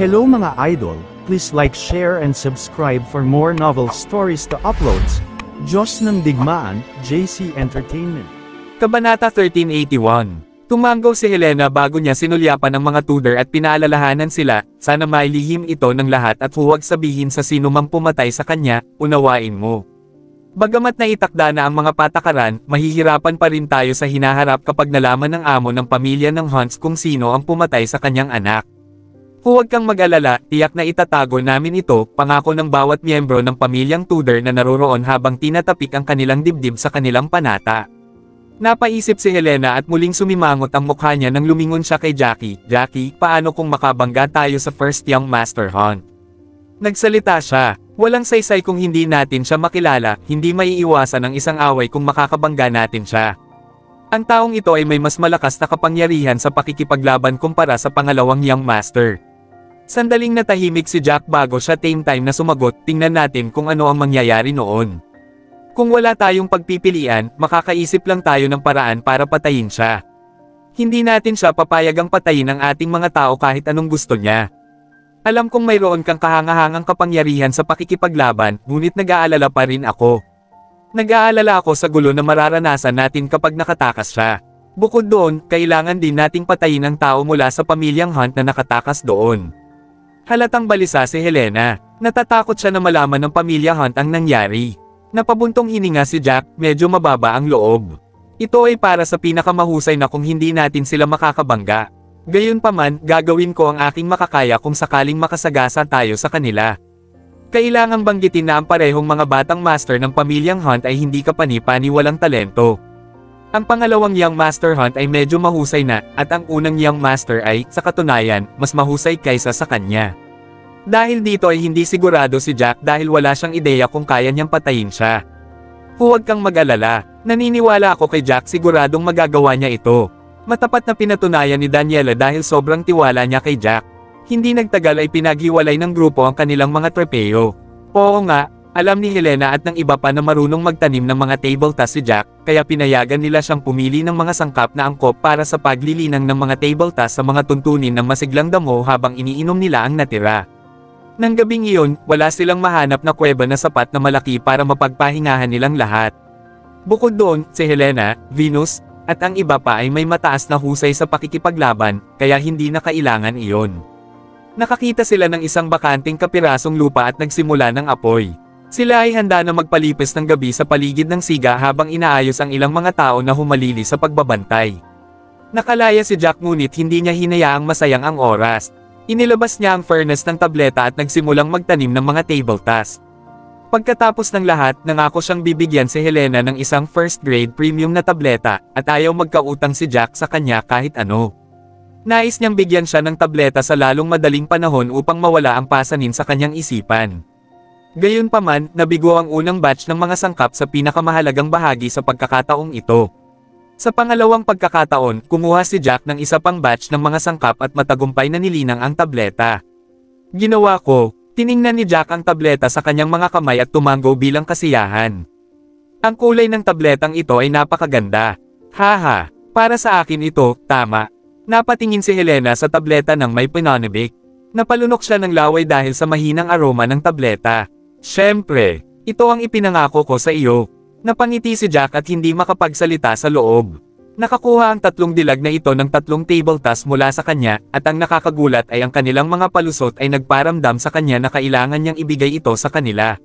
Hello mga idol, please like, share and subscribe for more novel stories to uploads. Diyos ng Digmaan, JC Entertainment. Kabanata 1381. Tumanggaw si Helena bago niya sinulyapan ang mga Tudor at pinaalalahanan sila, sana mailihim ito ng lahat at huwag sabihin sa sino mang pumatay sa kanya, unawain mo. Bagamat naitakda na ang mga patakaran, mahihirapan pa rin tayo sa hinaharap kapag nalaman ng amo ng pamilya ng Hunts kung sino ang pumatay sa kanyang anak. Huwag kang mag-alala, tiyak na itatago namin ito, pangako ng bawat miyembro ng pamilyang Tudor na naroroon habang tinatapik ang kanilang dibdib sa kanilang panata. Napaisip si Helena at muling sumimangot ang mukha niya nang lumingon siya kay Jackie. Jackie, paano kung makabangga tayo sa First Young Master Hunt? Nagsalita siya. Walang saysay kung hindi natin siya makilala, hindi maiiwasan ang isang away kung makakabangga natin siya. Ang taong ito ay may mas malakas na kapangyarihan sa pakikipaglaban kumpara sa pangalawang Young Master. Sandaling natahimik si Jack bago siya time na sumagot, tingnan natin kung ano ang mangyayari noon. Kung wala tayong pagpipilian, makakaisip lang tayo ng paraan para patayin siya. Hindi natin siya papayagang patayin ang ating mga tao kahit anong gusto niya. Alam kong mayroon kang kahangahangang kapangyarihan sa pakikipaglaban, ngunit nag-aalala pa rin ako. Nag-aalala ako sa gulo na mararanasan natin kapag nakatakas siya. Bukod doon, kailangan din nating patayin ang tao mula sa pamilyang Hunt na nakatakas doon. Halatang balisa si Helena. Natatakot siya na malaman ng pamilya Hunt ang nangyari. Napabuntong hininga si Jack, medyo mababa ang loob. Ito ay para sa pinakamahusay na kung hindi natin sila makakabangga. Gayunpaman, gagawin ko ang aking makakaya kung sakaling makasagasa tayo sa kanila. Kailangang banggitin na ang parehong mga batang master ng pamilyang Hunt ay hindi kapani-pani walang talento. Ang pangalawang Young Master Hunt ay medyo mahusay na, at ang unang Young Master ay, sa katunayan, mas mahusay kaysa sa kanya. Dahil dito ay hindi sigurado si Jack dahil wala siyang ideya kung kaya niyang patayin siya. Huwag kang mag-alala, naniniwala ako kay Jack siguradong magagawa niya ito. Matapat na pinatunayan ni Daniela dahil sobrang tiwala niya kay Jack. Hindi nagtagal ay pinaghiwalay ng grupo ang kanilang mga trepeo. Oo nga, alam ni Helena at ng iba pa na marunong magtanim ng mga tabletas si Jack, kaya pinayagan nila siyang pumili ng mga sangkap na angkop para sa paglilinang ng mga tabletas sa mga tuntunin ng masiglang damo habang iniinom nila ang natira. Nang gabing iyon, wala silang mahanap na kuweba na sapat na malaki para mapagpahingahan nilang lahat. Bukod doon, si Helena, Venus, at ang iba pa ay may mataas na husay sa pakikipaglaban, kaya hindi na kailangan iyon. Nakakita sila ng isang bakanting kapirasong lupa at nagsimula ng apoy. Sila ay handa na magpalipis ng gabi sa paligid ng siga habang inaayos ang ilang mga tao na humalili sa pagbabantay. Nakalaya si Jack ngunit hindi niya hinayaang masayang ang oras. Inilabas niya ang furnace ng tableta at nagsimulang magtanim ng mga tabletas. Pagkatapos ng lahat, nangako siyang bibigyan si Helena ng isang first-grade premium na tableta, at ayaw magkautang si Jack sa kanya kahit ano. Nais niyang bigyan siya ng tableta sa lalong madaling panahon upang mawala ang pasanin sa kanyang isipan. Gayunpaman, nabigo ang unang batch ng mga sangkap sa pinakamahalagang bahagi sa pagkakataong ito. Sa pangalawang pagkakataon, kumuha si Jack ng isa pang batch ng mga sangkap at matagumpay na nilinang ang tableta. Ginawa ko. Tiningnan ni Jack ang tableta sa kanyang mga kamay at tumanggo bilang kasiyahan. Ang kulay ng tabletang ito ay napakaganda. Haha, para sa akin ito, tama. Napatingin si Helena sa tableta ng may pinanibik. Napalunok siya ng laway dahil sa mahinang aroma ng tableta. Siyempre, ito ang ipinangako ko sa iyo. Napangiti si Jack at hindi makapagsalita sa loob. Nakakuha ang tatlong dilag na ito ng tatlong tabletas mula sa kanya, at ang nakakagulat ay ang kanilang mga palusot ay nagparamdam sa kanya na kailangan niyang ibigay ito sa kanila.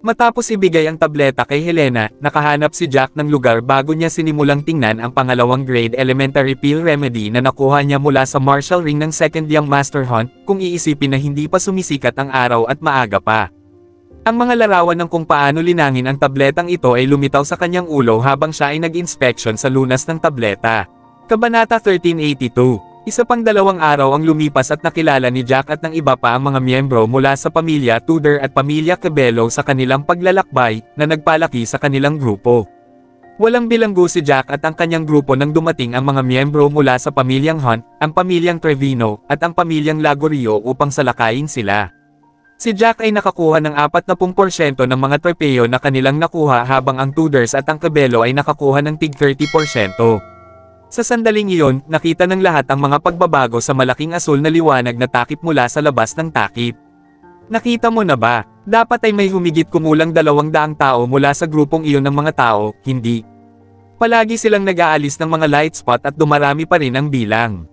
Matapos ibigay ang tableta kay Helena, nakahanap si Jack ng lugar bago niya sinimulang tingnan ang pangalawang grade elementary pill remedy na nakuha niya mula sa martial ring ng second Young Master Hunt, kung iisipin na hindi pa sumisikat ang araw at maaga pa. Ang mga larawan ng kung paano linangin ang tabletang ito ay lumitaw sa kanyang ulo habang siya ay nag-inspection sa lunas ng tableta. Kabanata 1382. Isa pang 2 araw ang lumipas at nakilala ni Jack at ng iba pa ang mga miyembro mula sa pamilya Tudor at pamilya Cabello sa kanilang paglalakbay, na nagpalaki sa kanilang grupo. Walang bilanggo si Jack at ang kanyang grupo nang dumating ang mga miyembro mula sa pamilyang Hunt, ang pamilyang Trevino, at ang pamilyang Lagorio upang salakayin sila. Si Jack ay nakakuha ng 40% ng mga trepeo na kanilang nakuha habang ang Tudors at ang Cabello ay nakakuha ng tig 30%. Sa sandaling iyon, nakita ng lahat ang mga pagbabago sa malaking asul na liwanag na takip mula sa labas ng takip. Nakita mo na ba? Dapat ay may humigit kumulang 200 tao mula sa grupong iyon ng mga tao, hindi. Palagi silang nag-aalis ng mga light spot at dumarami pa rin ang bilang.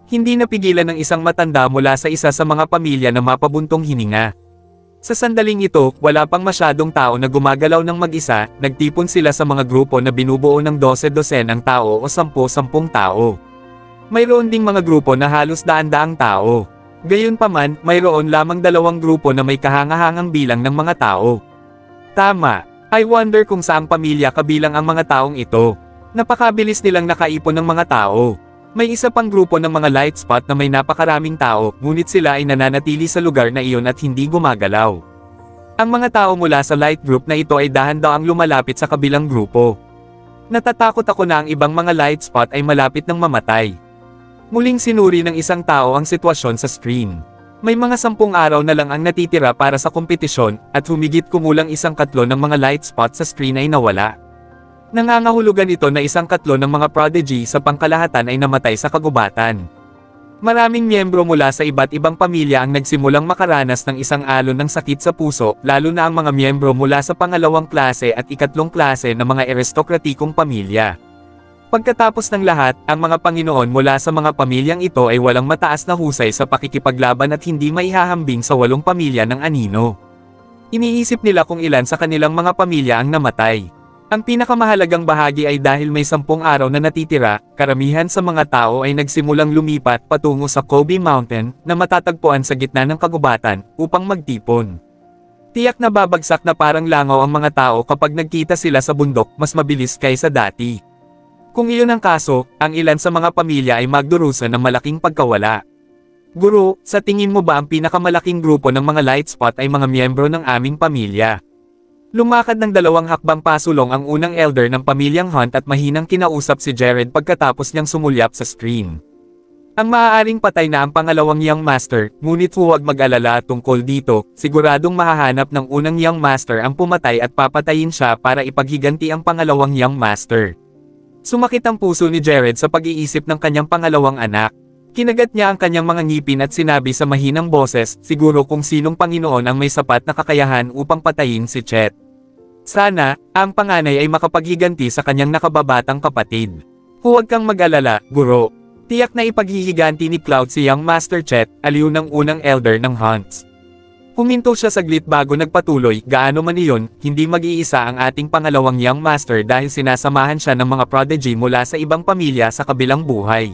Hindi napigilan ng isang matanda mula sa isa sa mga pamilya na mapabuntong hininga. Sa sandaling ito, wala pang masyadong tao na gumagalaw ng mag-isa, nagtipon sila sa mga grupo na binubuo ng 12-12 tao o 10-10 tao. Mayroon ding mga grupo na halos daan-daang tao. Gayunpaman, mayroon lamang 2 grupo na may kahangahangang bilang ng mga tao. Tama, I wonder kung saang pamilya kabilang ang mga taong ito. Napakabilis nilang nakaipon ng mga tao. May isa pang grupo ng mga light spot na may napakaraming tao, ngunit sila ay nananatili sa lugar na iyon at hindi gumagalaw. Ang mga tao mula sa light group na ito ay dahan-daang lumalapit sa kabilang grupo. Natatakot ako na ang ibang mga light spot ay malapit ng mamatay. Muling sinuri ng isang tao ang sitwasyon sa screen. May mga 10 araw na lang ang natitira para sa kompetisyon, at humigit kumulang 1/4 ng mga light spot sa screen ay nawala. Nangangahulugan ito na 1/4 ng mga prodigy sa pangkalahatan ay namatay sa kagubatan. Maraming miyembro mula sa iba't ibang pamilya ang nagsimulang makaranas ng isang alon ng sakit sa puso, lalo na ang mga miyembro mula sa pangalawang klase at ikatlong klase ng mga aristokratikong pamilya. Pagkatapos ng lahat, ang mga Panginoon mula sa mga pamilyang ito ay walang mataas na husay sa pakikipaglaban at hindi maihahambing sa 8 pamilya ng anino. Iniisip nila kung ilan sa kanilang mga pamilya ang namatay. Ang pinakamahalagang bahagi ay dahil may 10 araw na natitira, karamihan sa mga tao ay nagsimulang lumipat patungo sa Kobe Mountain, na matatagpuan sa gitna ng kagubatan, upang magtipon. Tiyak na babagsak na parang langaw ang mga tao kapag nagkita sila sa bundok, mas mabilis kaysa dati. Kung iyon ang kaso, ang ilan sa mga pamilya ay magdurusa ng malaking pagkawala. Guro, sa tingin mo ba ang pinakamalaking grupo ng mga light spot ay mga miyembro ng aming pamilya? Lumakad ng 2 hakbang pasulong ang unang elder ng pamilyang Hunt at mahinang kinausap si Jared pagkatapos niyang sumulyap sa screen. Ang maaaring patay na ang pangalawang Young Master, ngunit huwag mag-alala tungkol dito, siguradong mahahanap ng unang Young Master ang pumatay at papatayin siya para ipaghiganti ang pangalawang Young Master. Sumakit ang puso ni Jared sa pag-iisip ng kanyang pangalawang anak. Kinagat niya ang kanyang mga ngipin at sinabi sa mahinang boses, siguro kung sinong Panginoon ang may sapat na kakayahan upang patayin si Chet. Sana, ang panganay ay makapaghiganti sa kanyang nakababatang kapatid. Huwag kang mag-alala, guro. Tiyak na ipaghihiganti ni Cloud si Young Master Chet, aliw ng unang elder ng Hunts. Huminto siya saglit bago nagpatuloy, gaano man iyon, hindi mag-iisa ang ating pangalawang Young Master dahil sinasamahan siya ng mga prodigy mula sa ibang pamilya sa kabilang buhay.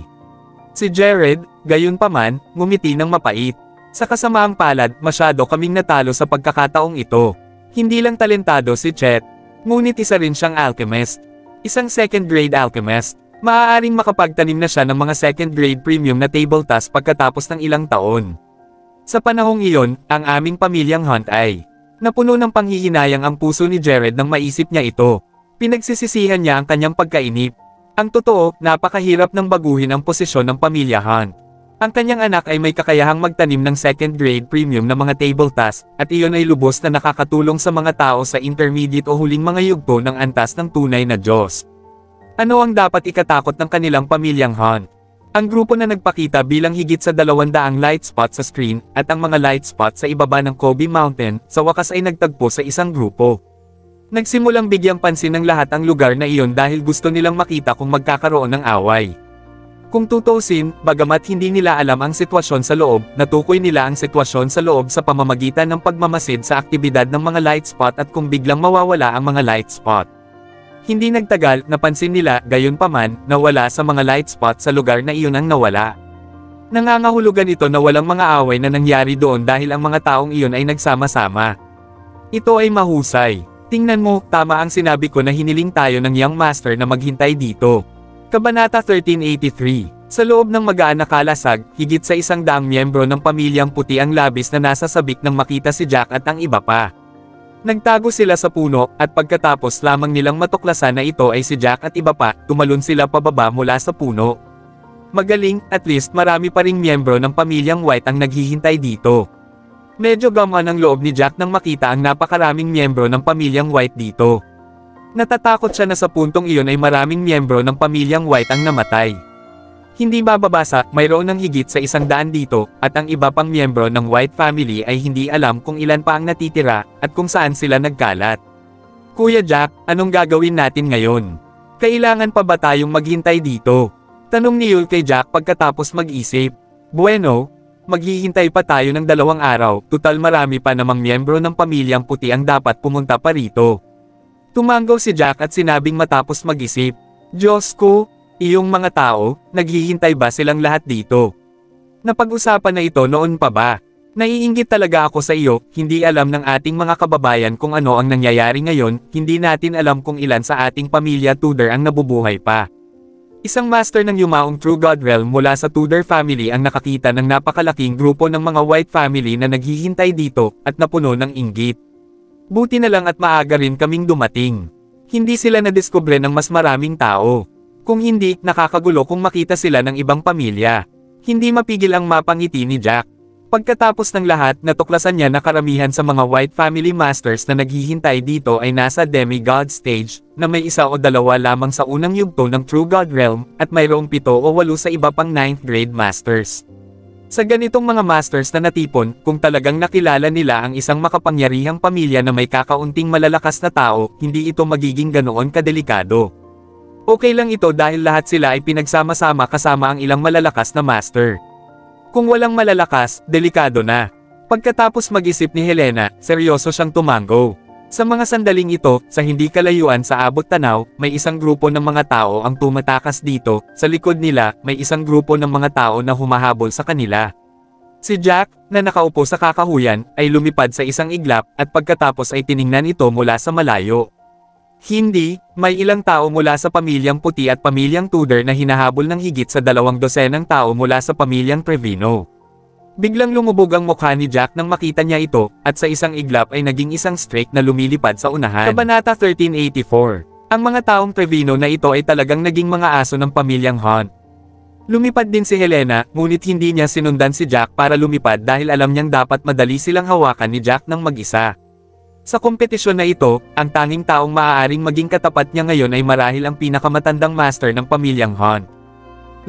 Si Jared, gayunpaman, ngumiti ng mapait. Sa kasamaang palad, masyado kaming natalo sa pagkakataong ito. Hindi lang talentado si Chet, ngunit isa rin siyang alchemist. Isang second-grade alchemist. Maaaring makapagtanim na siya ng mga second-grade premium na table task pagkatapos ng ilang taon. Sa panahong iyon, ang aming pamilyang Hunt ay napuno ng panghihinayang ang puso ni Jared nang maisip niya ito. Pinagsisisihan niya ang kanyang pagkainip. Ang totoo, napakahirap ng baguhin ang posisyon ng pamilya Hunt. Ang kanyang anak ay may kakayahang magtanim ng second-grade premium na mga table task, at iyon ay lubos na nakakatulong sa mga tao sa intermediate o huling mga yugto ng antas ng tunay na Diyos. Ano ang dapat ikatakot ng kanilang pamilyang Hunt? Ang grupo na nagpakita bilang higit sa 200 light spot sa screen, at ang mga light spot sa ibaba ng Kobe Mountain, sa wakas ay nagtagpo sa isang grupo. Nagsimulang bigyang pansin ng lahat ang lugar na iyon dahil gusto nilang makita kung magkakaroon ng away. Kung tutuusin, bagamat hindi nila alam ang sitwasyon sa loob, natukoy nila ang sitwasyon sa loob sa pamamagitan ng pagmamasid sa aktibidad ng mga light spot at kung biglang mawawala ang mga light spot. Hindi nagtagal, napansin nila, gayunpaman, na wala sa mga light spot sa lugar na iyon ang nawala. Nangangahulugan ito na walang mga away na nangyari doon dahil ang mga taong iyon ay nagsama-sama. Ito ay mahusay. Tingnan mo, tama ang sinabi ko na hiniling tayo ng Young Master na maghintay dito. Kabanata 1383. Sa loob ng magaan na kalasag, higit sa 100 miyembro ng pamilyang puti ang labis na nasa sabik nang makita si Jack at ang iba pa. Nagtago sila sa puno, at pagkatapos lamang nilang matuklasan na ito ay si Jack at iba pa, tumalon sila pababa mula sa puno. Magaling, at least marami pa ring miyembro ng pamilyang White ang naghihintay dito. Medyo gamaan ang loob ni Jack nang makita ang napakaraming miyembro ng pamilyang White dito. Natatakot siya na sa puntong iyon ay maraming miyembro ng pamilyang White ang namatay. Hindi mababasa, mayroon ng higit sa 100 dito, at ang iba pang miyembro ng White family ay hindi alam kung ilan pa ang natitira, at kung saan sila nagkalat. Kuya Jack, anong gagawin natin ngayon? Kailangan pa ba tayong maghintay dito? Tanong ni Yul kay Jack pagkatapos mag-isip. Bueno, maghihintay pa tayo ng 2 araw, tutal marami pa namang miyembro ng pamilyang puti ang dapat pumunta pa rito. Tumanggaw si Jack at sinabing matapos mag-isip, Diyos ko, iyong mga tao, naghihintay ba silang lahat dito? Napag-usapan na ito noon pa ba? Naiinggit talaga ako sa iyo, hindi alam ng ating mga kababayan kung ano ang nangyayari ngayon, hindi natin alam kung ilan sa ating pamilya Tudor ang nabubuhay pa. Isang master ng yumaong True God Realm mula sa Tudor family ang nakakita ng napakalaking grupo ng mga White family na naghihintay dito, at napuno ng inggit. Buti na lang at maaga rin kaming dumating. Hindi sila nadiskubre ng mas maraming tao. Kung hindi, nakakagulo kung makita sila ng ibang pamilya. Hindi mapigil ang mapangiti ni Jack. Pagkatapos ng lahat, natuklasan niya na karamihan sa mga White family masters na naghihintay dito ay nasa demigod stage, na may 1 o 2 lamang sa unang yugto ng True God Realm, at mayroong 7 o 8 sa iba pang 9th grade masters. Sa ganitong mga masters na natipon, kung talagang nakilala nila ang isang makapangyarihang pamilya na may kakaunting malalakas na tao, hindi ito magiging ganoon kadelikado. Okay lang ito dahil lahat sila ay pinagsama-sama kasama ang ilang malalakas na master. Kung walang malalakas, delikado na. Pagkatapos mag-isip ni Helena, seryoso siyang tumanggo. Sa mga sandaling ito, sa hindi kalayuan sa abot tanaw, may isang grupo ng mga tao ang tumatakas dito, sa likod nila, may isang grupo ng mga tao na humahabol sa kanila. Si Jack, na nakaupo sa kakahuyan, ay lumipad sa isang iglap, at pagkatapos ay tiningnan ito mula sa malayo. Hindi, may ilang tao mula sa pamilyang puti at pamilyang Tudor na hinahabol ng higit sa 2 dosenang tao mula sa pamilyang Trevino. Biglang lumubog ang mukha ni Jack nang makita niya ito, at sa isang iglap ay naging isang streak na lumilipad sa unahan. Kabanata 1384. Ang mga taong Trevino na ito ay talagang naging mga aso ng pamilyang Hunt. Lumipad din si Helena, ngunit hindi niya sinundan si Jack para lumipad dahil alam niyang dapat madali silang hawakan ni Jack ng mag-isa. Sa kompetisyon na ito, ang tanging taong maaaring maging katapat niya ngayon ay marahil ang pinakamatandang master ng pamilyang Hunt.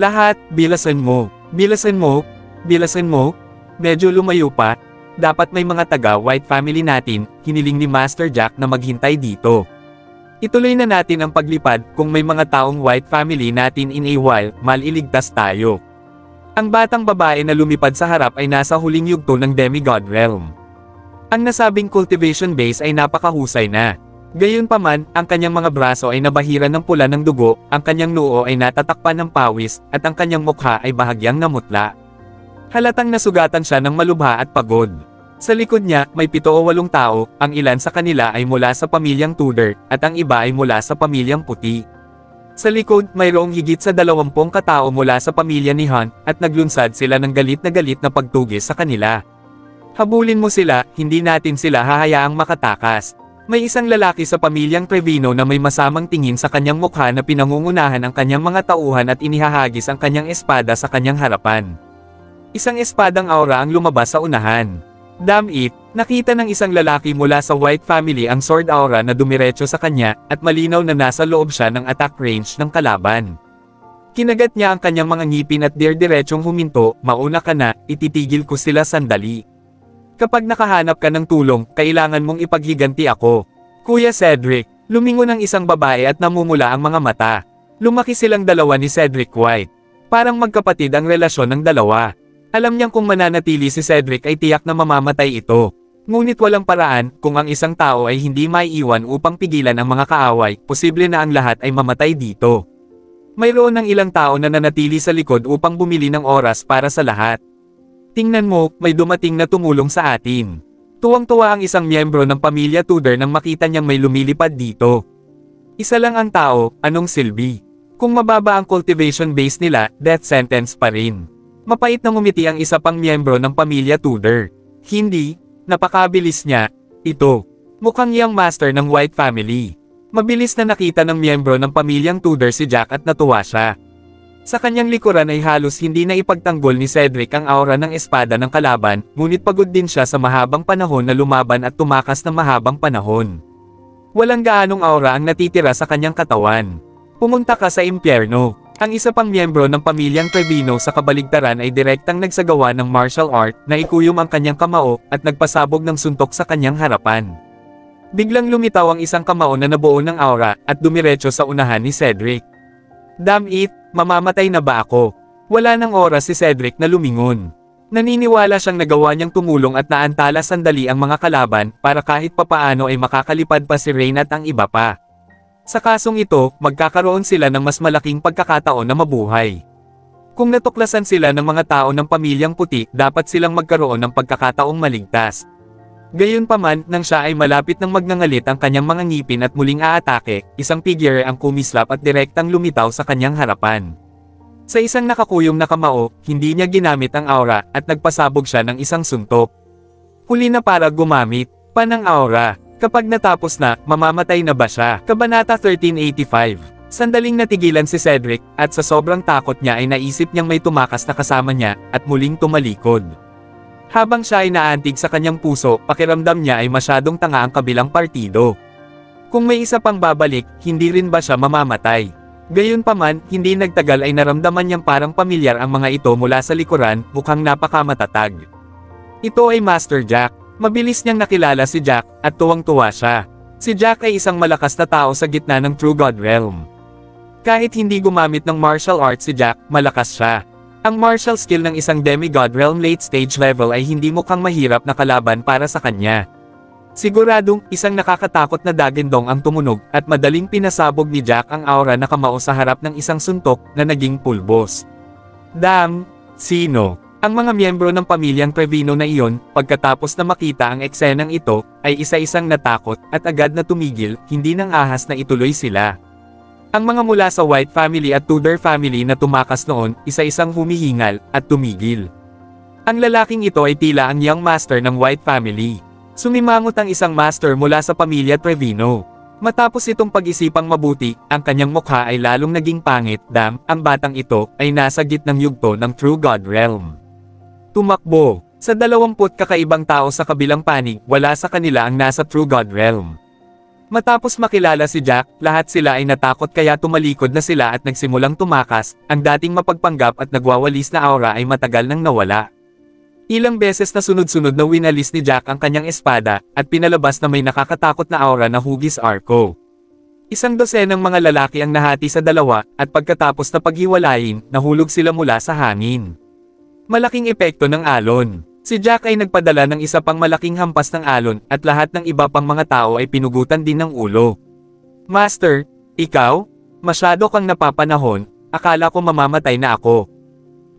Lahat, bilasan mo. Bilasan mo. Bilasan mo? Medyo lumayo pa. Dapat may mga taga-White family natin, hiniling ni Master Jack na maghintay dito. Ituloy na natin ang paglipad, kung may mga taong White family natin in a while, maliligtas tayo. Ang batang babae na lumipad sa harap ay nasa huling yugto ng Demigod Realm. Ang nasabing cultivation base ay napakahusay na. Gayunpaman, ang kanyang mga braso ay nabahiran ng pula ng dugo, ang kanyang noo ay natatakpan ng pawis, at ang kanyang mukha ay bahagyang namutla. Halatang nasugatan siya ng malubha at pagod. Sa likod niya, may 7 o 8 tao, ang ilan sa kanila ay mula sa pamilyang Tudor, at ang iba ay mula sa pamilyang puti. Sa likod, mayroong higit sa 20 katao mula sa pamilya ni Hunt, at naglunsad sila ng galit na pagtugis sa kanila. Habulin mo sila, hindi natin sila hahayaang makatakas. May isang lalaki sa pamilyang Trevino na may masamang tingin sa kanyang mukha na pinangungunahan ang kanyang mga tauhan at inihahagis ang kanyang espada sa kanyang harapan. Isang espadang aura ang lumabas sa unahan. Damn it, nakita ng isang lalaki mula sa White family ang sword aura na dumiretso sa kanya, at malinaw na nasa loob siya ng attack range ng kalaban. Kinagat niya ang kanyang mga ngipin at diretsong huminto, mauna ka na, ititigil ko sila sandali. Kapag nakahanap ka ng tulong, kailangan mong ipaghiganti ako. Kuya Cedric, lumingon ang isang babae at namumula ang mga mata. Lumaki silang dalawa ni Cedric White. Parang magkapatid ang relasyon ng dalawa. Alam niyang kung mananatili si Cedric ay tiyak na mamamatay ito. Ngunit walang paraan, kung ang isang tao ay hindi maiiwan upang pigilan ang mga kaaway, posible na ang lahat ay mamatay dito. Mayroon ng ilang tao na nanatili sa likod upang bumili ng oras para sa lahat. Tingnan mo, may dumating na tumulong sa atin. Tuwang-tuwa ang isang miyembro ng pamilya Tudor nang makita niyang may lumilipad dito. Isa lang ang tao, anong silbi? Kung mababa ang cultivation base nila, death sentence pa rin. Mapait na ngumiti ang isa pang miyembro ng pamilya Tudor. Hindi, napakabilis niya. Ito, mukhang young master ng White family. Mabilis na nakita ng miyembro ng pamilyang Tudor si Jack at natuwa siya. Sa kanyang likuran ay halos hindi na ipagtanggol ni Cedric ang aura ng espada ng kalaban, ngunit pagod din siya sa mahabang panahon na lumaban at tumakas ng mahabang panahon. Walang gaanong aura ang natitira sa kanyang katawan. Pumunta ka sa impyerno. Ang isa pang miyembro ng pamilyang Trevino sa kabaligtaran ay direktang nagsagawa ng martial art na ikuyom ang kanyang kamao at nagpasabog ng suntok sa kanyang harapan. Biglang lumitaw ang isang kamao na nabuo ng aura at dumiretso sa unahan ni Cedric. Damn it, mamamatay na ba ako? Wala nang oras si Cedric na lumingon. Naniniwala siyang nagawa niyang tumulong at naantala sandali ang mga kalaban para kahit papaano ay makakalipad pa si Rain at ang iba pa. Sa kasong ito, magkakaroon sila ng mas malaking pagkakataon na mabuhay. Kung natuklasan sila ng mga tao ng pamilyang puti, dapat silang magkaroon ng pagkakataong maligtas. Gayunpaman, nang siya ay malapit ng magngangalit ang kanyang mga ngipin at muling aatake, isang figure ang kumislap at direktang lumitaw sa kanyang harapan. Sa isang nakakuyom na kamao, hindi niya ginamit ang aura at nagpasabog siya ng isang suntok. Huli na para gumamit pa ng aura. Kapag natapos na, mamamatay na ba siya? Kabanata 1385. Sandaling natigilan si Cedric, at sa sobrang takot niya ay naisip niyang may tumakas na kasama niya, at muling tumalikod. Habang siya ay naantig sa kanyang puso, pakiramdam niya ay masyadong tanga ang kabilang partido. Kung may isa pang babalik, hindi rin ba siya mamamatay? Gayunpaman, hindi nagtagal ay naramdaman niyang parang pamilyar ang mga ito mula sa likuran, mukhang napakamatatag. Ito ay Master Jack. Mabilis niyang nakilala si Jack, at tuwang-tuwa siya. Si Jack ay isang malakas na tao sa gitna ng True God Realm. Kahit hindi gumamit ng martial arts si Jack, malakas siya. Ang martial skill ng isang demigod realm late stage level ay hindi mukhang mahirap na kalaban para sa kanya. Siguradong, isang nakakatakot na dagindong ang tumunog, at madaling pinasabog ni Jack ang aura na kamao sa harap ng isang suntok, na naging pulbos. Damn! Sino? Ang mga miyembro ng pamilyang Trevino na iyon, pagkatapos na makita ang eksenang ito, ay isa-isang natakot, at agad na tumigil, hindi nang ahas na ituloy sila. Ang mga mula sa White family at Tudor family na tumakas noon, isa-isang humihingal, at tumigil. Ang lalaking ito ay tila ang young master ng White family. Sumimangot ang isang master mula sa pamilya Trevino. Matapos itong pag-isipang mabuti, ang kanyang mukha ay lalong naging pangit. Ang batang ito, ay nasa gitnang yugto ng True God Realm. Tumakbo. Sa 20 kakaibang tao sa kabilang panig, wala sa kanila ang nasa True God Realm. Matapos makilala si Jack, lahat sila ay natakot kaya tumalikod na sila at nagsimulang tumakas. Ang dating mapagpanggap at nagwawalis na aura ay matagal nang nawala. Ilang beses na sunod-sunod na winalis ni Jack ang kanyang espada, at pinalabas na may nakakatakot na aura na hugis arco. Isang dosenang mga lalaki ang nahati sa dalawa, at pagkatapos na paghiwalayin, nahulog sila mula sa hangin. Malaking epekto ng alon. Si Jack ay nagpadala ng isa pang malaking hampas ng alon, at lahat ng iba pang mga tao ay pinugutan din ng ulo. Master, ikaw? Masyado kang napapanahon, akala ko mamamatay na ako.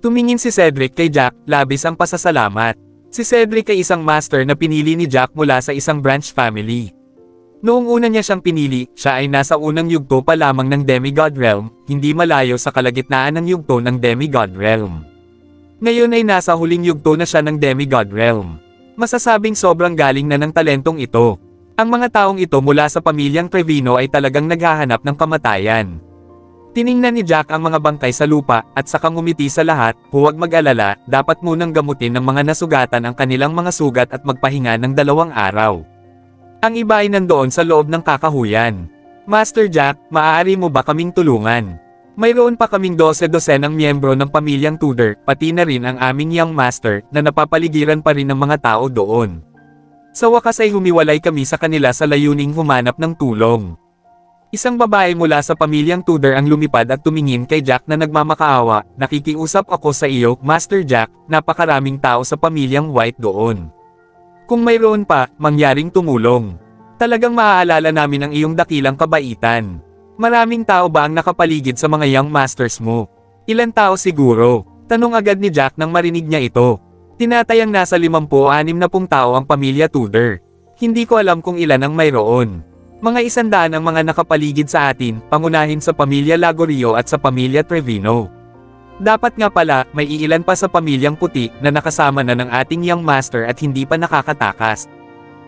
Tumingin si Cedric kay Jack, labis ang pasasalamat. Si Cedric ay isang master na pinili ni Jack mula sa isang branch family. Noong una niya siyang pinili, siya ay nasa unang yugto pa lamang ng Demigod Realm, hindi malayo sa kalagitnaan ng yugto ng Demigod Realm. Ngayon ay nasa huling yugto na siya ng Demigod Realm. Masasabing sobrang galing na ng talentong ito. Ang mga taong ito mula sa pamilyang Trevino ay talagang naghahanap ng kamatayan. Tiningnan ni Jack ang mga bangkay sa lupa, at saka ngumiti sa lahat. Huwag mag-alala, dapat munang gamutin ng mga nasugatan ang kanilang mga sugat at magpahinga ng 2 araw. Ang iba ay nandoon sa loob ng kakahuyan. Master Jack, maaari mo ba kaming tulungan? Mayroon pa kaming 12-dosenang miyembro ng pamilyang Tudor, pati na rin ang aming young master, na napapaligiran pa rin ng mga tao doon. Sa wakas ay humiwalay kami sa kanila sa layuning humanap ng tulong. Isang babae mula sa pamilyang Tudor ang lumipad at tumingin kay Jack na nagmamakaawa. Nakikiusap ako sa iyo, Master Jack, napakaraming tao sa pamilyang White doon. Kung mayroon pa, mangyaring tumulong. Talagang maaalala namin ang iyong dakilang kabaitan. Maraming tao ba ang nakapaligid sa mga young masters mo? Ilan tao siguro? Tanong agad ni Jack nang marinig niya ito. Tinatayang nasa 50 o 60 tao ang pamilya Tudor. Hindi ko alam kung ilan ang mayroon. Mga 100 ang mga nakapaligid sa atin, pangunahin sa pamilya Lagorio at sa pamilya Trevino. Dapat nga pala, may iilan pa sa pamilyang puti na nakasama na ng ating young master at hindi pa nakakatakas.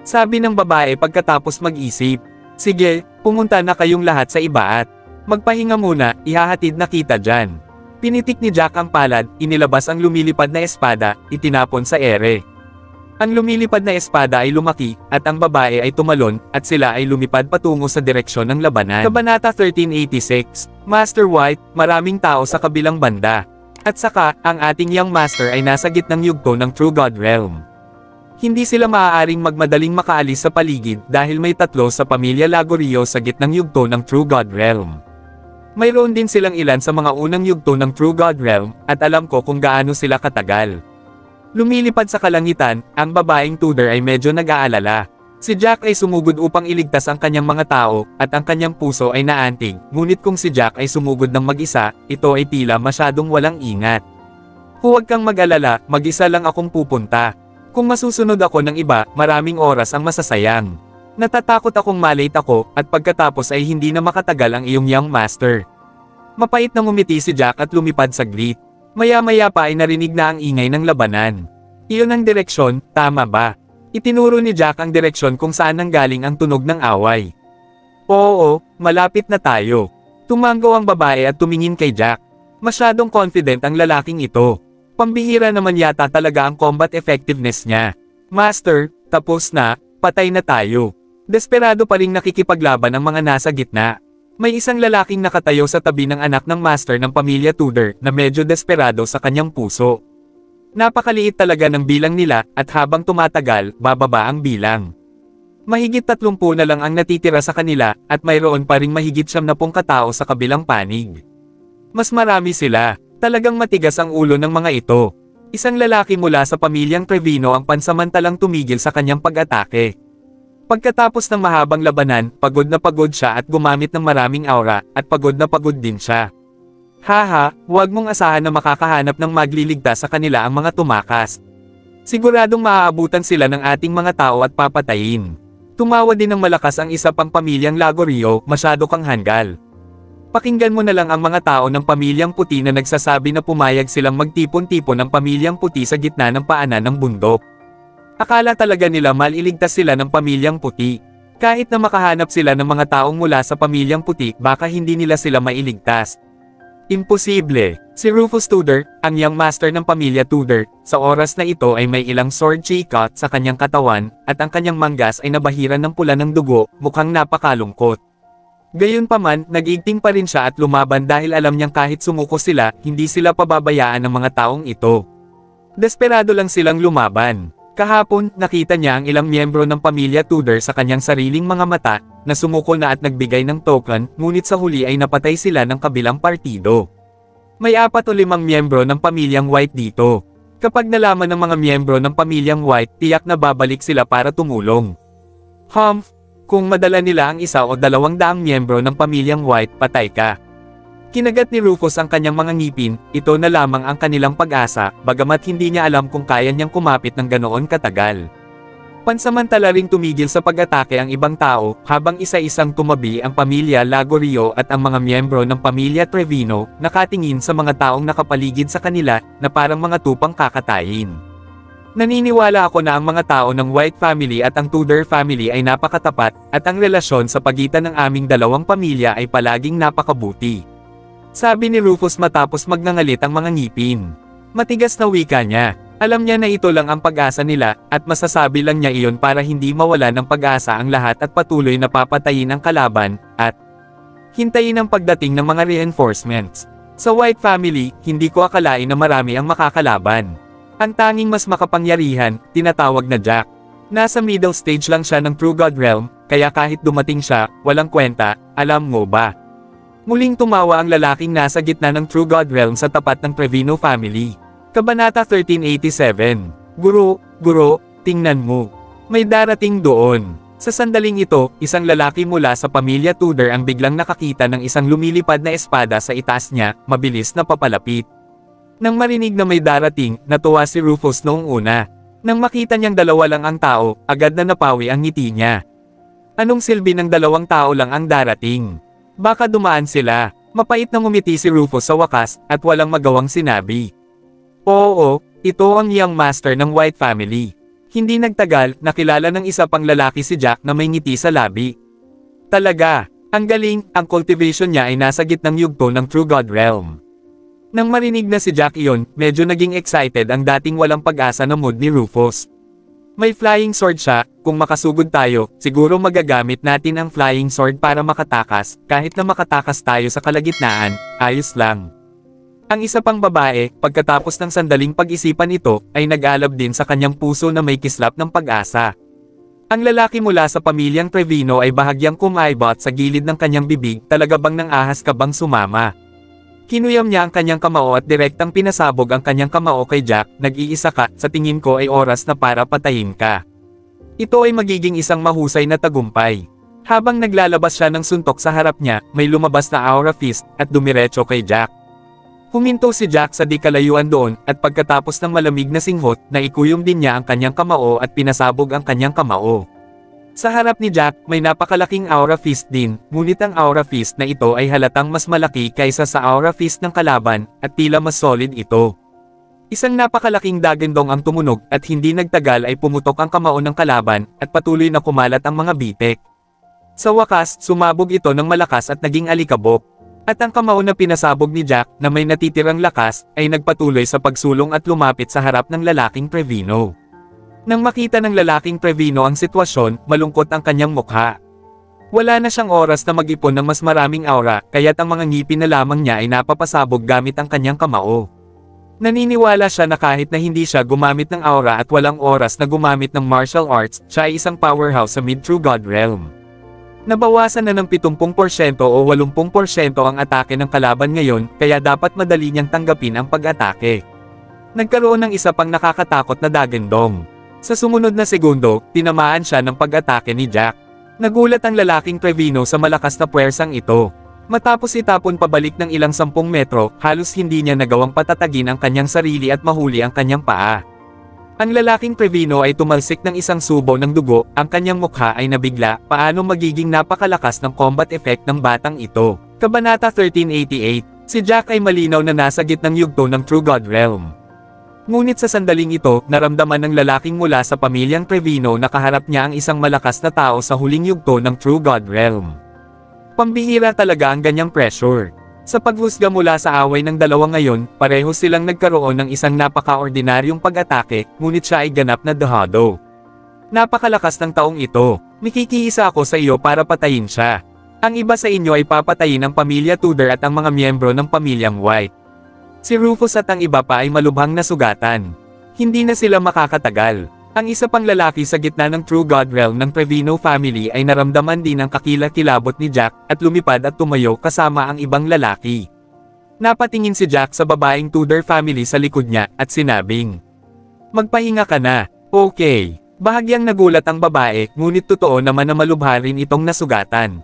Sabi ng babae pagkatapos mag-isip. Sige, pumunta na kayong lahat sa ibaat. Magpahinga muna, ihahatid na kita dyan. Pinitik ni Jack ang palad, inilabas ang lumilipad na espada, itinapon sa ere. Ang lumilipad na espada ay lumaki, at ang babae ay tumalon, at sila ay lumipad patungo sa direksyon ng labanan. Kabanata 1386, Master White, maraming tao sa kabilang banda. At saka, ang ating young master ay nasa gitnang yugto ng True God Realm. Hindi sila maaaring magmadaling makaalis sa paligid dahil may tatlo sa pamilya Lagorio sa gitnang yugto ng True God Realm. Mayroon din silang ilan sa mga unang yugto ng True God Realm, at alam ko kung gaano sila katagal. Lumilipad sa kalangitan, ang babaeng Tudor ay medyo nag-aalala. Si Jack ay sumugod upang iligtas ang kanyang mga tao, at ang kanyang puso ay naantig, ngunit kung si Jack ay sumugod ng mag-isa, ito ay tila masyadong walang ingat. Huwag kang mag-alala, mag-isa lang akong pupunta. Kung masusunod ako ng iba, maraming oras ang masasayang. Natatakot akong malate ako, at pagkatapos ay hindi na makatagal ang iyong young master. Mapait na ngumiti si Jack at lumipad saglit. Maya-maya pa ay narinig na ang ingay ng labanan. Iyon ang direksyon, tama ba? Itinuro ni Jack ang direksyon kung saan nanggaling ang tunog ng away. Oo, malapit na tayo. Tumango ang babae at tumingin kay Jack. Masyadong confident ang lalaking ito. Pambihira naman yata talaga ang combat effectiveness niya. Master, tapos na, patay na tayo. Desperado pa ring nakikipaglaban ang mga nasa gitna. May isang lalaking nakatayo sa tabi ng anak ng master ng pamilya Tudor na medyo desperado sa kanyang puso. Napakaliit talaga ng bilang nila, at habang tumatagal, bababa ang bilang. Mahigit 30 na lang ang natitira sa kanila, at mayroon pa ring mahigit 70 katao sa kabilang panig. Mas marami sila. Talagang matigas ang ulo ng mga ito. Isang lalaki mula sa pamilyang Trevino ang pansamantalang tumigil sa kanyang pag-atake. Pagkatapos ng mahabang labanan, pagod na pagod siya at gumamit ng maraming aura, at pagod na pagod din siya. Haha, huwag mong asahan na makakahanap ng magliligtas sa kanila ang mga tumakas. Siguradong maaabutan sila ng ating mga tao at papatayin. Tumawa din ng malakas ang isa pang pamilyang Lagorio, masyado kang hanggal. Pakinggan mo na lang ang mga tao ng pamilyang puti na nagsasabi na pumayag silang magtipon-tipon ng pamilyang puti sa gitna ng paanan ng bundok. Akala talaga nila maliligtas sila ng pamilyang puti. Kahit na makahanap sila ng mga taong mula sa pamilyang puti, baka hindi nila sila mailigtas. Imposible. Si Rufus Tudor, ang young master ng pamilya Tudor, sa oras na ito ay may ilang sword cut sa kanyang katawan, at ang kanyang manggas ay nabahiran ng pula ng dugo, mukhang napakalungkot. Gayunpaman, nag-igting pa rin siya at lumaban dahil alam niyang kahit sumuko sila, hindi sila pababayaan ng mga taong ito. Desperado lang silang lumaban. Kahapon, nakita niya ang ilang miyembro ng pamilya Tudor sa kanyang sariling mga mata, na sumuko na at nagbigay ng token, ngunit sa huli ay napatay sila ng kabilang partido. May 4 o 5 miyembro ng pamilyang White dito. Kapag nalaman ng mga miyembro ng pamilyang White, tiyak na babalik sila para tumulong. Kung madala nila ang 1 o 200 miyembro ng pamilyang White, patay ka. Kinagat ni Rufus ang kanyang mga ngipin, ito na lamang ang kanilang pag-asa, bagamat hindi niya alam kung kaya niyang kumapit ng ganoon katagal. Pansamantala ring tumigil sa pag-atake ang ibang tao, habang isa-isang tumabi ang pamilya Lagorio at ang mga miyembro ng pamilya Trevino, nakatingin sa mga taong nakapaligid sa kanila, na parang mga tupang kakatayin. Naniniwala ako na ang mga tao ng White family at ang Tudor family ay napakatapat, at ang relasyon sa pagitan ng aming dalawang pamilya ay palaging napakabuti. Sabi ni Rufus matapos magngangalit ang mga ngipin. Matigas na wika niya. Alam niya na ito lang ang pag-asa nila, at masasabi lang niya iyon para hindi mawala ng pag-asa ang lahat at patuloy na papatayin ang kalaban, at hintayin ang pagdating ng mga reinforcements. Sa White family, hindi ko akalain na marami ang makakalaban. Ang tanging mas makapangyarihan, tinatawag na Jack. Nasa middle stage lang siya ng True God Realm, kaya kahit dumating siya, walang kwenta, alam mo ba? Muling tumawa ang lalaking nasa gitna ng True God Realm sa tapat ng Trevino family. Kabanata 1387. Guro, tingnan mo. May darating doon. Sa sandaling ito, isang lalaki mula sa pamilya Tudor ang biglang nakakita ng isang lumilipad na espada sa itaas niya, mabilis na papalapit. Nang marinig na may darating, natuwa si Rufus noong una. Nang makita niyang dalawa lang ang tao, agad na napawi ang ngiti niya. Anong silbi ng 2 tao lang ang darating? Baka dumaan sila. Mapait na ngumiti si Rufus sa wakas, at walang magawang sinabi. Oo, ito ang young master ng White family. Hindi nagtagal, nakilala ng isa pang lalaki si Jack na may ngiti sa labi. Talaga, ang galing, ang cultivation niya ay nasa gitnang yugto ng True God Realm. Nang marinig na si Jack iyon, medyo naging excited ang dating walang pag-asa na mood ni Rufus. May flying sword siya, kung makasugod tayo, siguro magagamit natin ang flying sword para makatakas, kahit na makatakas tayo sa kalagitnaan, ayos lang. Ang isa pang babae, pagkatapos ng sandaling pag-isipan ito, ay nag-alab din sa kanyang puso na may kislap ng pag-asa. Ang lalaki mula sa pamilyang Trevino ay bahagyang kumaibot sa gilid ng kanyang bibig, talaga bang nang ahas ka bang sumama? Kinuyam niya ang kanyang kamao at direktang pinasabog ang kanyang kamao kay Jack, nag-iisa ka, sa tingin ko ay oras na para patayin ka. Ito ay magiging isang mahusay na tagumpay. Habang naglalabas siya ng suntok sa harap niya, may lumabas na aura fist, at dumiretso kay Jack. Huminto si Jack sa di kalayuan doon, at pagkatapos ng malamig na singhot, naikuyom din niya ang kanyang kamao at pinasabog ang kanyang kamao. Sa harap ni Jack, may napakalaking aura fist din, ngunit ang aura fist na ito ay halatang mas malaki kaysa sa aura fist ng kalaban, at tila mas solid ito. Isang napakalaking dagandong ang tumunog, at hindi nagtagal ay pumutok ang kamao ng kalaban, at patuloy na kumalat ang mga bitek. Sa wakas, sumabog ito ng malakas at naging alikabok. At ang kamao na pinasabog ni Jack, na may natitirang lakas, ay nagpatuloy sa pagsulong at lumapit sa harap ng lalaking Trevino. Nang makita ng lalaking Trevino ang sitwasyon, malungkot ang kanyang mukha. Wala na siyang oras na mag-ipon ng mas maraming aura, kaya't ang mga ngipin na lamang niya ay napapasabog gamit ang kanyang kamao. Naniniwala siya na kahit na hindi siya gumamit ng aura at walang oras na gumamit ng martial arts, siya ay isang powerhouse sa mid-true god realm. Nabawasan na ng 70% o 80% ang atake ng kalaban ngayon, kaya dapat madali niyang tanggapin ang pag-atake. Nagkaroon ng isa pang nakakatakot na dagandong. Sa sumunod na segundo, tinamaan siya ng pag-atake ni Jack. Nagulat ang lalaking Trevino sa malakas na puwersang ito. Matapos itapon pabalik ng ilang 10 metro, halos hindi niya nagawang patatagin ang kanyang sarili at mahuli ang kanyang paa. Ang lalaking Trevino ay tumalsik ng isang subo ng dugo, ang kanyang mukha ay nabigla, paano magiging napakalakas ng combat effect ng batang ito. Kabanata 1388, si Jack ay malinaw na nasa gitnang yugto ng True God Realm. Ngunit sa sandaling ito, naramdaman ng lalaking mula sa pamilyang Trevino na kaharap niya ang isang malakas na tao sa huling yugto ng True God Realm. Pambihira talaga ang ganyang pressure. Sa paghusga mula sa away ng dalawa ngayon, pareho silang nagkaroon ng isang napaka-ordinaryong pag-atake, ngunit siya ay ganap na dehado. Napakalakas ng taong ito. Mikikiisa ako sa iyo para patayin siya. Ang iba sa inyo ay papatayin ang pamilya Tudor at ang mga miyembro ng pamilyang White. Si Rufus at ang iba pa ay malubhang nasugatan. Hindi na sila makakatagal. Ang isa pang lalaki sa gitna ng True God Realm ng Trevino family ay naramdaman din ang kakilakilabot ni Jack at lumipad at tumayo kasama ang ibang lalaki. Napatingin si Jack sa babaeng Tudor family sa likod niya at sinabing, "Magpahinga ka na, okay." Bahagyang nagulat ang babae, ngunit totoo naman na malubha rin itong nasugatan.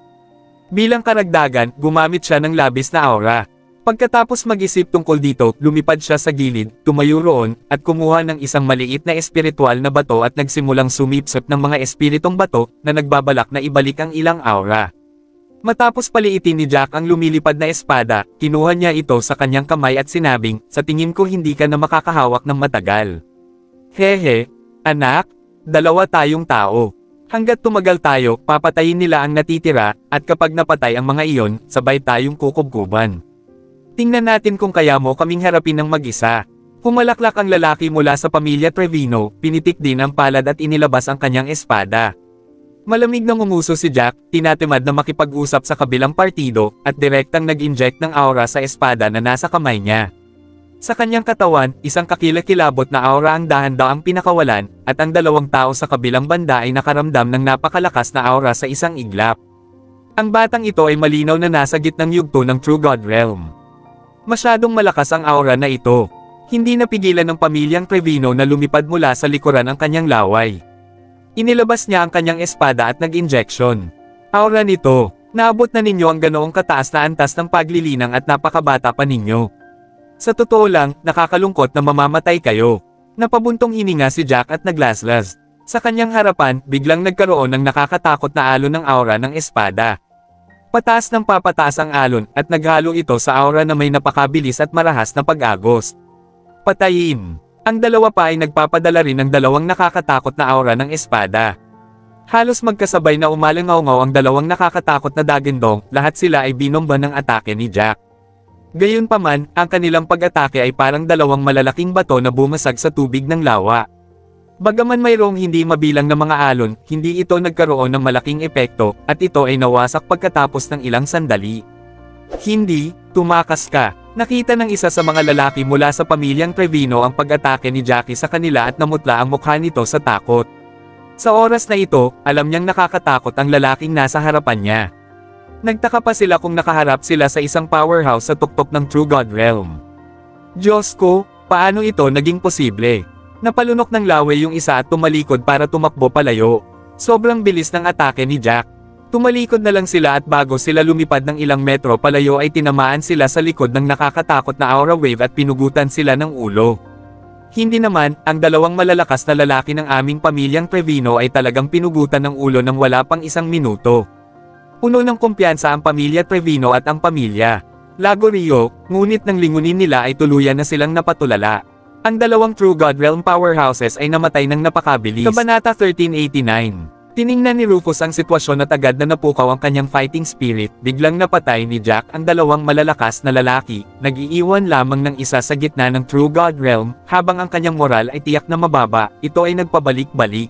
Bilang karagdagan, gumamit siya ng labis na aura. Pagkatapos mag-isip tungkol dito, lumipad siya sa gilid, tumayo roon, at kumuha ng isang maliit na espiritual na bato at nagsimulang sumipsip ng mga espiritong bato, na nagbabalak na ibalik ang ilang aura. Matapos paliitin ni Jack ang lumilipad na espada, kinuha niya ito sa kanyang kamay at sinabing, "Sa tingin ko hindi ka na makakahawak ng matagal. Hehe, anak, dalawa tayong tao. Hanggat tumagal tayo, papatayin nila ang natitira, at kapag napatay ang mga iyon, sabay tayong kukubkuban. Tingnan natin kung kaya mo kaming harapin ng mag-isa." Humalaklak ang lalaki mula sa pamilya Trevino, pinitik din ang palad at inilabas ang kanyang espada. Malamig na ngumuso si Jack, tinatimad na makipag-usap sa kabilang partido, at direktang nag-inject ng aura sa espada na nasa kamay niya. Sa kanyang katawan, isang kakilakilabot na aura ang dahan-daang pinakawalan, at ang dalawang tao sa kabilang banda ay nakaramdam ng napakalakas na aura sa isang iglap. Ang batang ito ay malinaw na nasa gitnang yugto ng True God Realm. Masyadong malakas ang aura na ito. Hindi napigilan ng pamilyang Trevino na lumipad mula sa likuran ang kanyang laway. Inilabas niya ang kanyang espada at nag-injection. Aura nito, naabot na ninyo ang ganoong kataas na antas ng paglilinang at napakabata pa ninyo. Sa totoo lang, nakakalungkot na mamamatay kayo. Napabuntong hininga si Jack at naglaslas. Sa kanyang harapan, biglang nagkaroon ng nakakatakot na alon ng aura ng espada. Pataas ng papataas ang alon, at naghalo ito sa aura na may napakabilis at marahas na pag-agos. Patayin! Ang dalawa pa ay nagpapadala rin ng dalawang nakakatakot na aura ng espada. Halos magkasabay na umalangaw-ngaw ang dalawang nakakatakot na dagandong, lahat sila ay binomba ng atake ni Jack. Gayunpaman, ang kanilang pag-atake ay parang dalawang malalaking bato na bumasag sa tubig ng lawa. Bagaman mayroong hindi mabilang na mga alon, hindi ito nagkaroon ng malaking epekto, at ito ay nawasak pagkatapos ng ilang sandali. Hindi, tumakas ka. Nakita ng isa sa mga lalaki mula sa pamilyang Trevino ang pag-atake ni Jackie sa kanila at namutla ang mukha nito sa takot. Sa oras na ito, alam niyang nakakatakot ang lalaking nasa harapan niya. Nagtaka pa sila kung nakaharap sila sa isang powerhouse sa tuktok ng True God Realm. Diyos ko, paano ito naging posible? Napalunok ng laway yung isa at tumalikod para tumakbo palayo. Sobrang bilis ng atake ni Jack. Tumalikod na lang sila at bago sila lumipad ng ilang metro palayo ay tinamaan sila sa likod ng nakakatakot na aura wave at pinugutan sila ng ulo. Hindi naman, ang dalawang malalakas na lalaki ng aming pamilyang Trevino ay talagang pinugutan ng ulo ng wala pang isang minuto. Puno ng kumpiyansa ang pamilya Trevino at ang pamilya Lagorio, ngunit nang lingunin nila ay tuluyan na silang napatulala. Ang dalawang True God Realm powerhouses ay namatay ng napakabilis. Kabanata 1389. Tiningnan ni Rufus ang sitwasyon at agad na napukaw ang kanyang fighting spirit. Biglang napatay ni Jack ang dalawang malalakas na lalaki, nag-iiwan lamang ng isa sa gitna ng True God Realm, habang ang kanyang moral ay tiyak na mababa, ito ay nagpabalik-balik.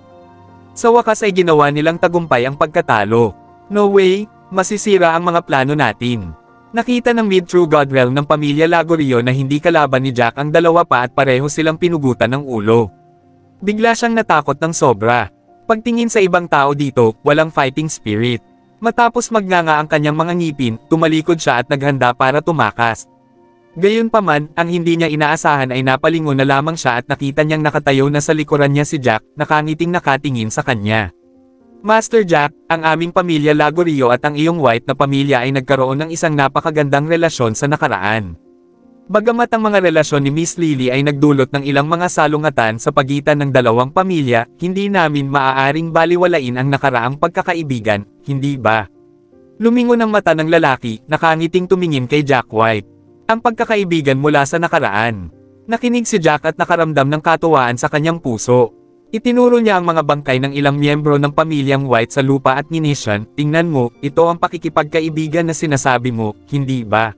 Sa wakas ay ginawa nilang tagumpay ang pagkatalo. No way, masisira ang mga plano natin. Nakita ng mid-True God Realm ng pamilya Lagorio na hindi kalaban ni Jack ang dalawa pa at pareho silang pinugutan ng ulo. Bigla siyang natakot ng sobra. Pagtingin sa ibang tao dito, walang fighting spirit. Matapos magnganga ang kanyang mga ngipin, tumalikod siya at naghanda para tumakas. Gayunpaman, ang hindi niya inaasahan ay napalingon na lamang siya at nakita niyang nakatayo na sa likuran niya si Jack, nakangiting nakatingin sa kanya. Master Jack, ang aming pamilya Lagorio at ang iyong white na pamilya ay nagkaroon ng isang napakagandang relasyon sa nakaraan. Bagamat ang mga relasyon ni Miss Lily ay nagdulot ng ilang mga salungatan sa pagitan ng dalawang pamilya, hindi namin maaaring baliwalain ang nakaraang pagkakaibigan, hindi ba? Lumingon ang mata ng lalaki, nakangiting tumingin kay Jack White. Ang pagkakaibigan mula sa nakaraan. Nakinig si Jack at nakaramdam ng katuwaan sa kanyang puso. Itinuro niya ang mga bangkay ng ilang miyembro ng pamilyang White sa lupa at nginisyan, tingnan mo, ito ang pakikipagkaibigan na sinasabi mo, hindi ba?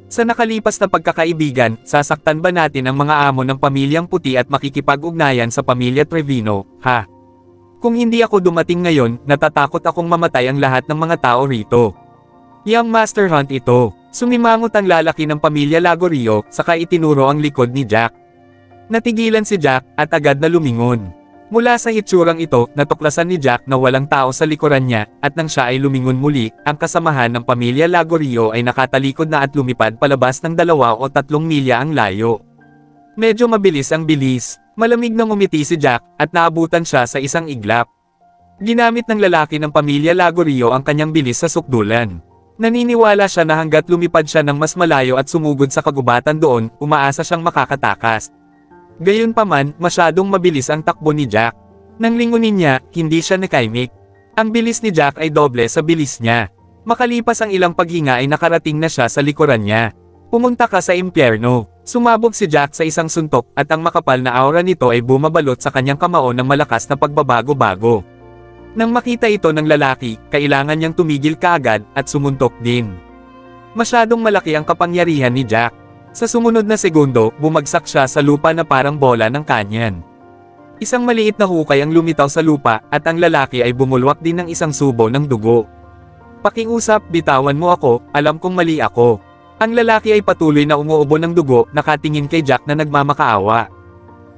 Sa nakalipas na pagkakaibigan, sasaktan ba natin ang mga amo ng pamilyang puti at makikipag-ugnayan sa pamilya Trevino, ha? Kung hindi ako dumating ngayon, natatakot akong mamatay ang lahat ng mga tao rito. Young Master Hunt ito. Sumimangot ang lalaki ng pamilya Lagorio, saka itinuro ang likod ni Jack. Natigilan si Jack, at agad na lumingon. Mula sa itsurang ito, natuklasan ni Jack na walang tao sa likuran niya, at nang siya ay lumingon muli, ang kasamahan ng pamilya Lagorio ay nakatalikod na at lumipad palabas ng 2 o 3 milya ang layo. Medyo mabilis ang bilis, malamig na ngumiti si Jack, at naabutan siya sa isang iglap. Ginamit ng lalaki ng pamilya Lagorio ang kanyang bilis sa sukdulan. Naniniwala siya na hanggat lumipad siya ng mas malayo at sumugod sa kagubatan doon, umaasa siyang makakatakas. Gayunpaman, masyadong mabilis ang takbo ni Jack. Nang lingunin niya, hindi siya nakaimik. Ang bilis ni Jack ay doble sa bilis niya. Makalipas ang ilang paghinga ay nakarating na siya sa likuran niya. Pumunta ka sa impyerno. Sumabog si Jack sa isang suntok at ang makapal na aura nito ay bumabalot sa kanyang kamao ng malakas na pagbabago-bago. Nang makita ito ng lalaki, kailangan niyang tumigil kaagad at sumuntok din. Masyadong malaki ang kapangyarihan ni Jack. Sa sumunod na segundo, bumagsak siya sa lupa na parang bola ng kanyan. Isang maliit na hukay ang lumitaw sa lupa, at ang lalaki ay bumulwak din ng isang subo ng dugo. Pakiusap, bitawan mo ako, alam kong mali ako. Ang lalaki ay patuloy na umuubo ng dugo, nakatingin kay Jack na nagmamakaawa.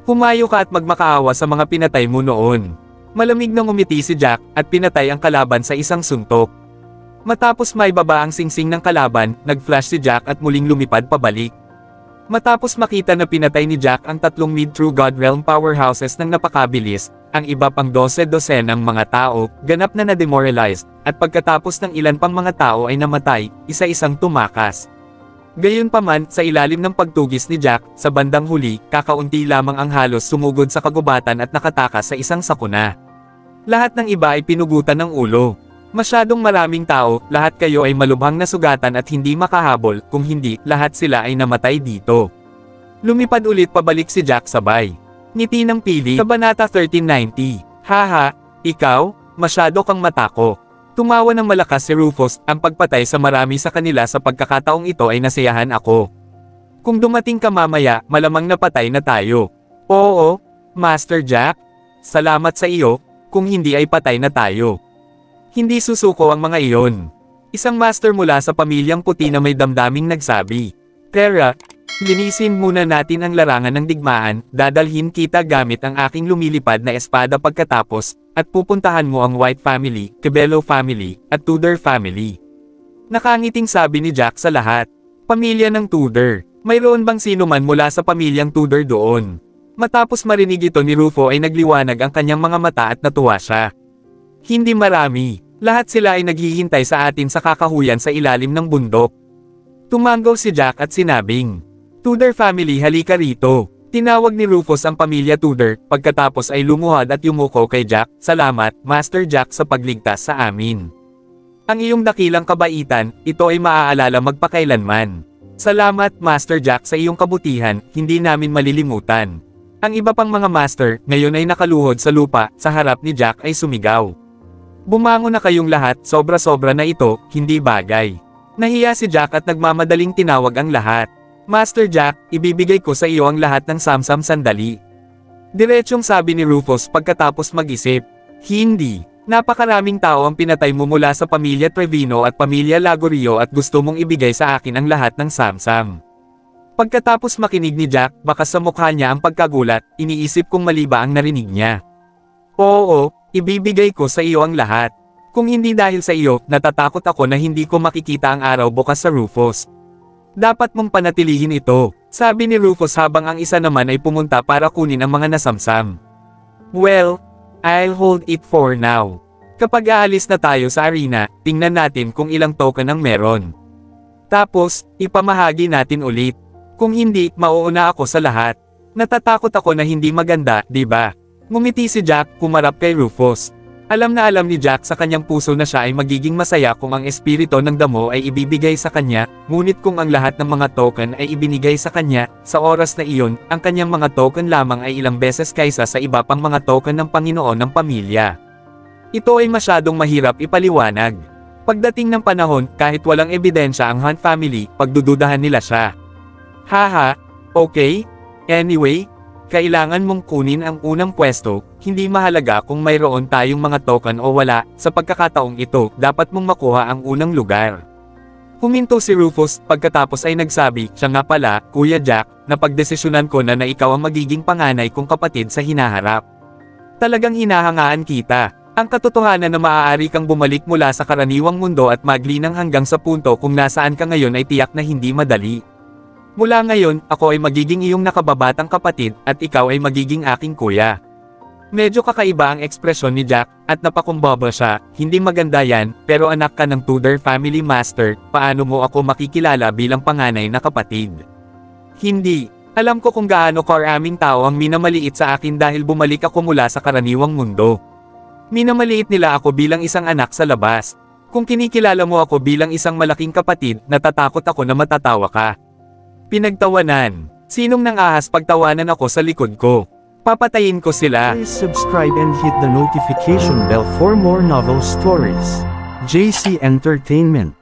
Humayo ka at magmakaawa sa mga pinatay mo noon. Malamig na ngumiti si Jack, at pinatay ang kalaban sa isang suntok. Matapos may baba ang singsing ng kalaban, nag-flash si Jack at muling lumipad pabalik. Matapos makita na pinatay ni Jack ang 3 mid-True God Realm powerhouses ng napakabilis, ang iba pang 12 ng mga tao, ganap na na-demoralized, at pagkatapos ng ilan pang mga tao ay namatay, isa-isang tumakas. Gayunpaman, sa ilalim ng pagtugis ni Jack, sa bandang huli, kakaunti lamang ang halos sumugod sa kagubatan at nakatakas sa isang sakuna. Lahat ng iba ay pinugutan ng ulo. Masyadong maraming tao, lahat kayo ay malubhang nasugatan at hindi makahabol, kung hindi, lahat sila ay namatay dito. Lumipad ulit pabalik si Jack sabay. Ngiti ng pili. Kabanata 1390. Haha, ikaw, masyado kang matako. Tumawa ng malakas si Rufus, ang pagpatay sa marami sa kanila sa pagkakataong ito ay nasiyahan ako. Kung dumating ka mamaya, malamang napatay na tayo. Oo, Master Jack. salamat sa iyo, kung hindi ay patay na tayo. Hindi susuko ang mga iyon. Isang master mula sa pamilyang puti na may damdaming nagsabi. Terra, linisin muna natin ang larangan ng digmaan, dadalhin kita gamit ang aking lumilipad na espada pagkatapos, at pupuntahan mo ang White Family, Cabello Family, at Tudor Family. Nakangiting sabi ni Jack sa lahat. Pamilya ng Tudor. Mayroon bang sino man mula sa pamilyang Tudor doon? Matapos marinig ito ni Rufo ay nagliwanag ang kanyang mga mata at natuwa siya. Hindi marami. Lahat sila ay naghihintay sa atin sa kakahuyan sa ilalim ng bundok. Tumanggaw si Jack at sinabing, Tudor family, halika rito. Tinawag ni Rufus ang pamilya Tudor, pagkatapos ay lumuhad at yumuko kay Jack. Salamat, Master Jack, sa pagligtas sa amin. Ang iyong dakilang kabaitan, ito ay maaalala magpakailanman. Salamat, Master Jack, sa iyong kabutihan, hindi namin malilimutan. Ang iba pang mga master, ngayon ay nakaluhod sa lupa, sa harap ni Jack ay sumigaw. Bumangon na kayong lahat, sobra-sobra na ito, hindi bagay. Nahiya si Jack at nagmamadaling tinawag ang lahat. Master Jack, ibibigay ko sa iyo ang lahat ng samsam sandali. Diretsyong sabi ni Rufus pagkatapos mag-isip. Hindi. Napakaraming tao ang pinatay mo mula sa pamilya Trevino at pamilya Lagorio at gusto mong ibigay sa akin ang lahat ng samsam. Pagkatapos makinig ni Jack, baka sa mukha niya ang pagkagulat, iniisip kung mali ba ang narinig niya. Oo, ibibigay ko sa iyo ang lahat. Kung hindi dahil sa iyo, natatakot ako na hindi ko makikita ang araw bukas sa Rufus. Dapat mong panatilihin ito, sabi ni Rufus habang ang isa naman ay pumunta para kunin ang mga nasamsam. Well, I'll hold it for now. Kapag aalis na tayo sa arena, tingnan natin kung ilang token ang meron. Tapos, ipamahagi natin ulit. Kung hindi, mauuna ako sa lahat. Natatakot ako na hindi maganda, di ba? Ngumiti si Jack, kumarap kay Rufus. Alam na alam ni Jack sa kanyang puso na siya ay magiging masaya kung ang espiritu ng damo ay ibibigay sa kanya, ngunit kung ang lahat ng mga token ay ibinigay sa kanya, sa oras na iyon, ang kanyang mga token lamang ay ilang beses kaysa sa iba pang mga token ng Panginoon ng pamilya. Ito ay masyadong mahirap ipaliwanag. Pagdating ng panahon, kahit walang ebidensya ang Hunt family, pagdududahan nila siya. Haha, okay? Anyway, kailangan mong kunin ang unang pwesto, hindi mahalaga kung mayroon tayong mga token o wala, sa pagkakataong ito, dapat mong makuha ang unang lugar. Huminto si Rufus, pagkatapos ay nagsabi, siya nga pala, Kuya Jack, napagdesisyonan ko na ikaw ang magiging panganay kong kapatid sa hinaharap. Talagang hinahangaan kita. Ang katotohanan na maaari kang bumalik mula sa karaniwang mundo at maglinang hanggang sa punto kung nasaan ka ngayon ay tiyak na hindi madali. Mula ngayon, ako ay magiging iyong nakababatang kapatid, at ikaw ay magiging aking kuya. Medyo kakaiba ang ekspresyon ni Jack, at napakumbaba siya, hindi maganda yan, pero anak ka ng Tudor family master, paano mo ako makikilala bilang panganay na kapatid? Hindi. Alam ko kung gaano karaming tao ang minamaliit sa akin dahil bumalik ako mula sa karaniwang mundo. Minamaliit nila ako bilang isang anak sa labas. Kung kinikilala mo ako bilang isang malaking kapatid, natatakot ako na matatawa ka. Pinagtawanan. Sinong nang ahas pagtawanan ako sa likod ko? Papatayin ko sila. Please subscribe and hit the notification bell for more novel stories. JC Entertainment.